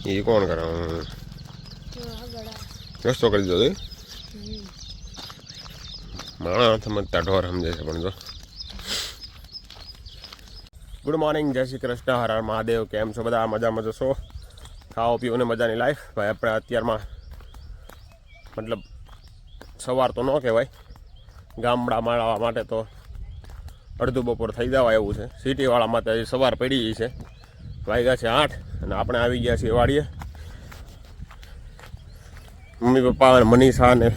એ કોણ કરે રસ્તો કરી દો માણસ સમજતા ઢોર સમજે છે પણ જો ગુડ મોર્નિંગ જય શ્રી કૃષ્ણ હર હર મહાદેવ કેમ છો બધા મજામાં જશો ખાઓ પીઓ ને મજાની લાઈફ ભાઈ આપણે અત્યારમાં મતલબ સવાર તો ન કહેવાય ગામડા માળવા માટે તો અડધું બપોર થઈ જવા એવું છે સિટીવાળા માટે હજી સવાર પડી ગઈ છે વાગ્યા છે 8 અને આપણે આવી ગયા છીએ વાડીએ મમ્મી પપ્પા અને મનીષા ને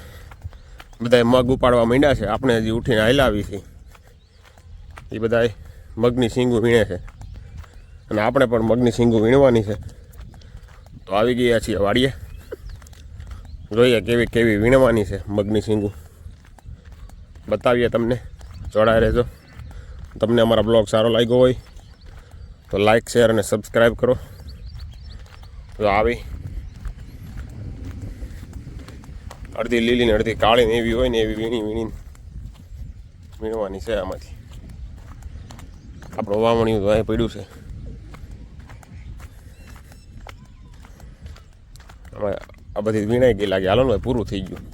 બધાએ મગ ઉપાડવા માંડ્યા છે આપણે હજી ઉઠીને હાલાવી છીએ એ બધાએ મગની શીંગું વીણે છે અને આપણે પણ મગની શીંગું વીણવાની છે તો આવી ગયા છીએ વાડીએ જોઈએ કેવી કેવી વીણવાની છે મગની શીંગું બતાવીએ તમને જોડાઈ રહેજો તમને અમારા બ્લોગ સારો લાગ્યો હોય તો લાઈક શેર અને સબસ્ક્રાઈબ કરો તો આવી અડધી લીલી ને અડધી કાળી ને એવી હોય ને એવી વીણવાની છે આમાંથી આપણું વાવણિયું તો અહીં પડ્યું છે આ બધી વીણાઈ ગઈ લાગે હાલો ને પૂરું થઈ ગયું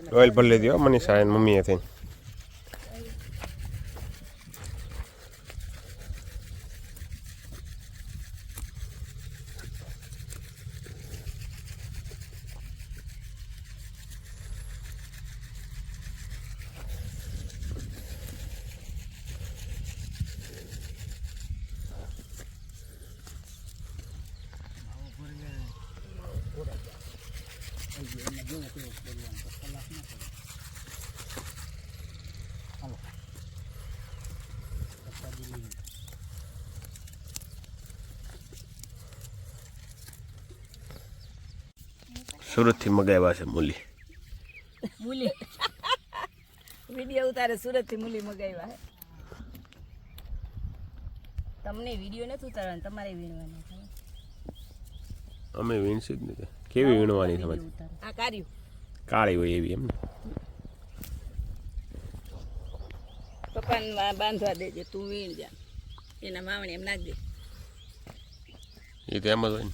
ડોલ ભરી લીધી મનીષા એને મમ્મીએ થઈને સુરતથી મગાવ્યા છે મૂલી વિડીયો ઉતારે સુરતથી મૂલી મગાવ્યા હે તમને વિડીયો નથી ઉતારવાનો તમારે વીણવાનો છે અમે વીણસી જ નથી કેવી વીણવાની સમજ આ કાર્યું કાળી હોય એવી એમ ને પપ્પાને બાંધવા દેજે તું વીણ જા એના માવણી એમ નાખ દે એ તો એમ જ હોય ને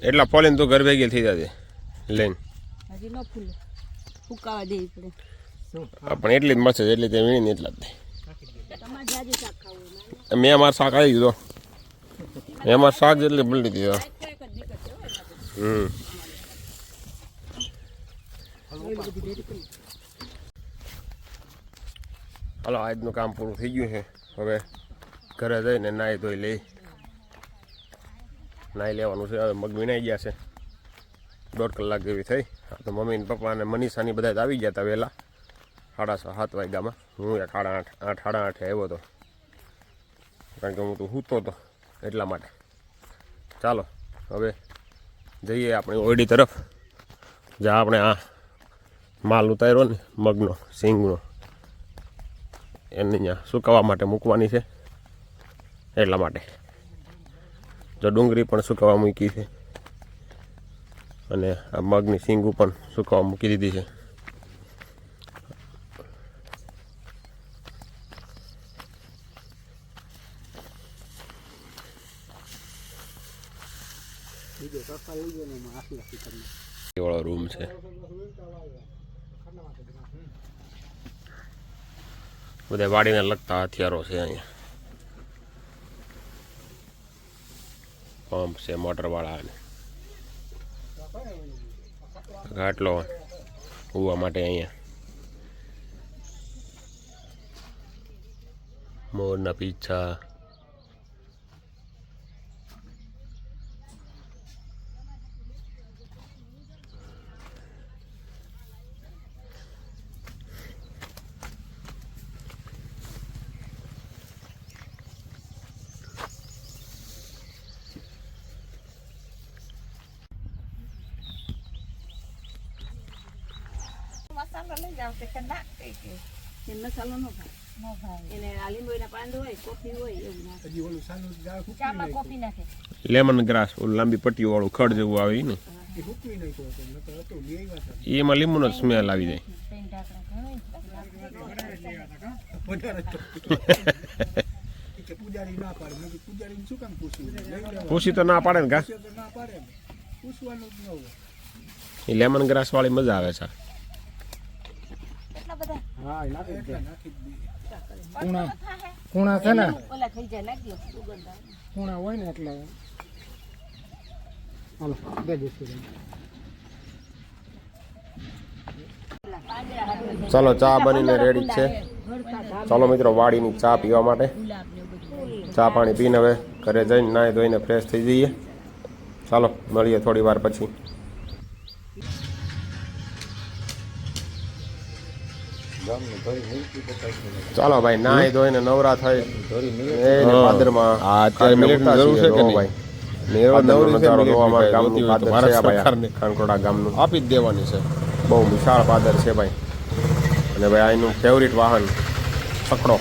એટલા ફોલીને તો ઘર ભેગી થઈ જશે લઈને હજી ન ફૂલે ફૂકાવા દેવી પડે પણ એટલી જ મળશે એટલી તે વીણીને એટલા જ દે તમારે જાજી શાક ખાવું મેં અમારું શાક આવી ગયું મેં અમારું શાક જેટલી ભૂલી દીધી હાલો આજનું કામ પૂરું થઈ ગયું છે હવે ઘરે જઈને નાહી ધોઈ લઈ નાહી લેવાનું છે હવે મગ વીણાઈ ગયા છે 1.5 કલાક જેવી થઈ તો મમ્મી ને પપ્પા અને મનીષાની બધા આવી ગયા હતા વહેલા 7:30 વાગ્યામાં હું 8:30 આવ્યો હતો કારણ કે હું તો સૂતો હતો એટલા માટે ચાલો હવે જઈએ આપણી ઓરડી તરફ જ્યાં આપણે આ માલ ઉતાર્યો ને મગનો સિંગનો એને અહીંયા સુકાવા માટે મૂકવાની છે એટલા માટે જો ડુંગળી પણ સુકાવા મૂકી છે અને આ મગની સિંગું પણ સુકવવા મૂકી દીધી છે. વાળો રૂમ છે. બધા વાડીને લગતા હથિયારો છે અહીંયા. પંપ છે મોટરવાળા અને ઘાટલો હોવા માટે અહીંયા મોરના પીછા મસાલો લઈ જાવ કે ના કઈ એ મસાલો ન ભાવે એને આ લીંબુના પાંદ હોય કોફી હોય એવું નાખે. હજી ઓલું સાનું ચામાં કોફી નાખે. લેમન ગ્રાસ ઓલું લાંબી પટ્ટીઓ વાળું ખડ જેવું આવે ને એ હુકવી નાખ્યો હતો નકર હતો લઈ આવ્યા એમાં લીંબુનો સ્મેલ આવી જાય. કે પૂજારી ના પાડે મેં કીધું પૂજારીને શું કામ પૂછ્યું લઈ લેવા પૂછી તો ના પાડે ને ઘા. તો ના પાડે ને પૂછવાનું જ ન હોય. એ લેમન ગ્રાસ વાળી મજા આવે છે. હા નાખી દે નાખી દે કુણા છે ને ઓલા થઈ જાય નાખજો સુગંધ આવે. કુણા હોય ને એટલે હાલો દે દેશું. ચાલો ચા બનીને રેડી છે. ચાલો મિત્રો વાડીની ચા પીવા માટે ચા પાણી પીને હવે ઘરે જઈને નાહી ધોઈને ફ્રેશ થઈ જઈએ. ચાલો મળીએ થોડી વાર પછી. ચાલો ભાઈ નાહી ધોઈને નવરા થઈ પાદરમાં ખાનકોડા ગામનું આપી જ દેવાની છે. બહુ વિશાળ પાદર છે ભાઈ. અને ભાઈ અહીંનું ફેવરિટ વાહન છકડો.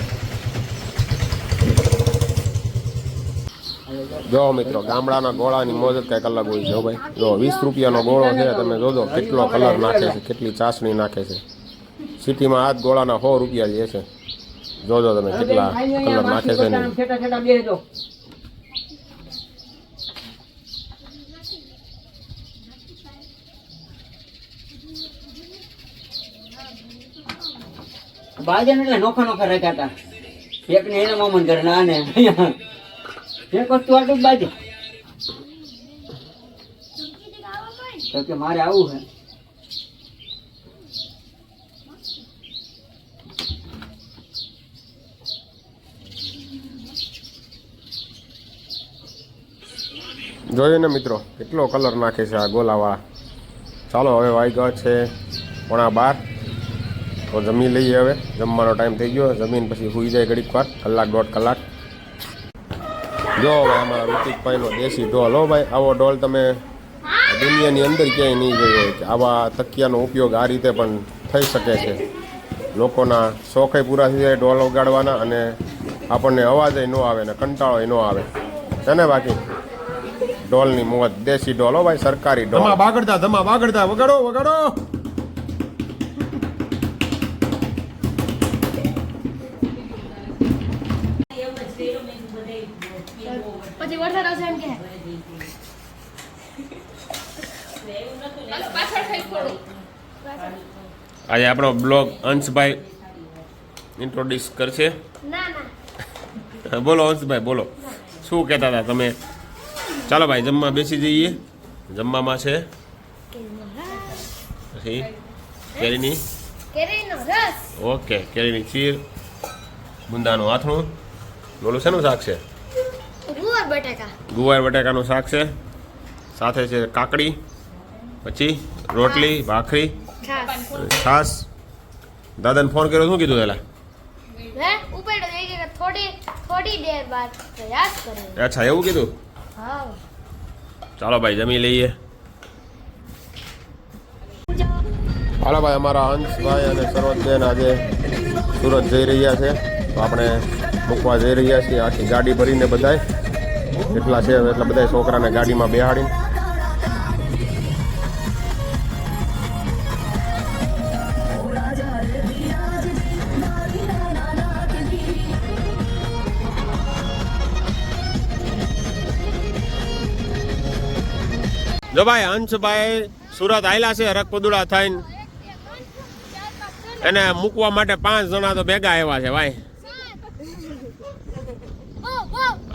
જો મિત્રો ગામડાના ગોળાની મોજ જ કંઈક અલગ હોય છે ભાઈ. જો 20 રૂપિયાનો ગોળો છે તમે જોજો કેટલો કલર નાખે છે, કેટલી ચાસણી નાખે છે. સિટીમાં આ જ ગોળાના 100 રૂપિયા લે છે. જોજો તમે કેટલા કલર નાખે છે ને. બાજન એટલે નોખા નોખા રાખ્યા હતા. એક ને એના મામન ઘર ના ને એક વસ્તુ આટલું જ બાજે તો કે મારે આવું છે. જોયું ને મિત્રો કેટલો કલર નાખે છે આ ગોલાવાળા. ચાલો હવે વાગ્યા છે 11:15. તો જમી લઈએ. હવે જમવાનો ટાઈમ થઈ ગયો. જમીન પછી સૂઈ જાય ઘડીક વાર, કલાક 1.5 કલાક. જો ભાઈ અમારા ઋતિકભાઈનો દેશી ઢોલ. હો ભાઈ આવો ઢોલ તમે દુનિયાની અંદર ક્યાંય નહીં જોયો હોય કે આવા તકિયાનો ઉપયોગ આ રીતે પણ થઈ શકે છે. લોકોના શોખે પૂરા થઈ જાય ઢોલ વગાડવાના અને આપણને અવાજ ન આવે ને કંટાળો ન આવે છે ને. બાકી ઢોલની મોજ દેશી ઢોલ. હો ભાઈ સરકારી ઢોલ. ધમા બાગડતા વગાડો વગાડો. પછી વરસાદ આવશે એમ કે પાછળ થઈ થોડું આજે આપણો બ્લોગ અંશભાઈ ઇન્ટ્રોડ્યુસ કરશે. ના ના બોલો અંશભાઈ બોલો, શું કહેતા હતા તમે? ચાલો ભાઈ જમવા બેસી જઈએ. જમવામાં છે પછી કેરીની કેરીનો રસ, ઓકે કેરીની ખીર, ગુંદાનું આથણું, બોલું શેનું શાક છે? ગુવાર બટાકા, ગુવાર બટાકાનું શાક છે. સાથે છે કાકડી, પછી રોટલી, ભાખરી, છાસ. દાદાને ફોન કર્યો, શું કીધું પેલા? હે ઉપાડો દે કે થોડી દેર બાદ પ્રયાસ કરે. અચ્છા એવું કીધું. હા ચાલો ભાઈ જમી લઈએ. હાલો ભાઈ અમારા અંશભાઈ અને સરોજબેન આજે સુરત જઈ રહ્યા છે, તો આપણે મૂકવા જઈ રહ્યા છીએ. આખી ગાડી ભરીને બધાય એટલા છે એટલા બધા છોકરાને ગાડીમાં બેહાડીને જો ભાઈ અંશભાઈ સુરત આયલા છે રકપદુડા થઈને એને મૂકવા માટે 5 જણા તો ભેગા આવ્યા છે ભાઈ.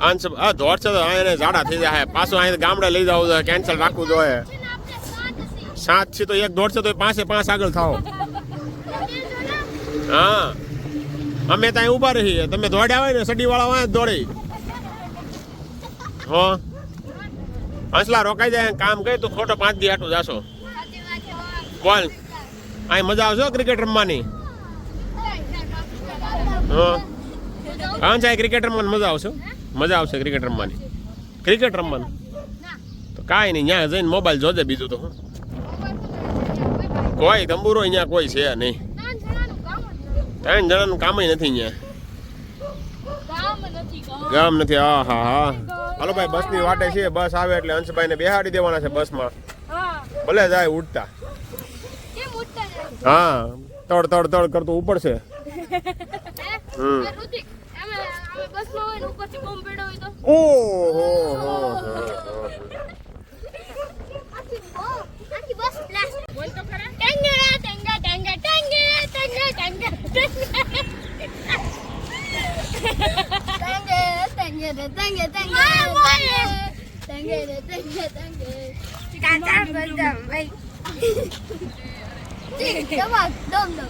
અંશ દોડશે તો એને ઝાડા થઈ જાય પાછું અહીં ગામડે લઈ જવું જોઈએ કેન્સલ રાખવું જોઈએ. 7 છે તો એક દોડશે તો 5 આગળ થાવ. હા અમે ત્યાં ઊભા રહીએ તમે દોડ્યા હોય ને સડીવાળા હોય દોડી હો હંસલા રોકાઈ જાય કામ કરી તું ખોટો 5 દી હાટું જાશો બોલ અહીં મજા આવશે ક્રિકેટ રમવાની. હા સાહેબ ક્રિકેટ રમવાની મજા આવશે ક્રિકેટ રમવાની. તો કાંઈ નહીં ત્યાં જઈને મોબાઈલ જોજે બીજું તો કોઈ તંબુરો અહીંયા કોઈ છે નહીં. 3 જણાનું કામ નથી અહીંયા ગામ નથી. હા હા હા હાલો ભાઈ બસની વાટે છે બસ આવે એટલે અંશભાઈને બેહાડી દેવાના છે બસમાં ભલે જાય ઉડતા. હા તડ તડ તડ કરતું ઉપડશે. Dom dom.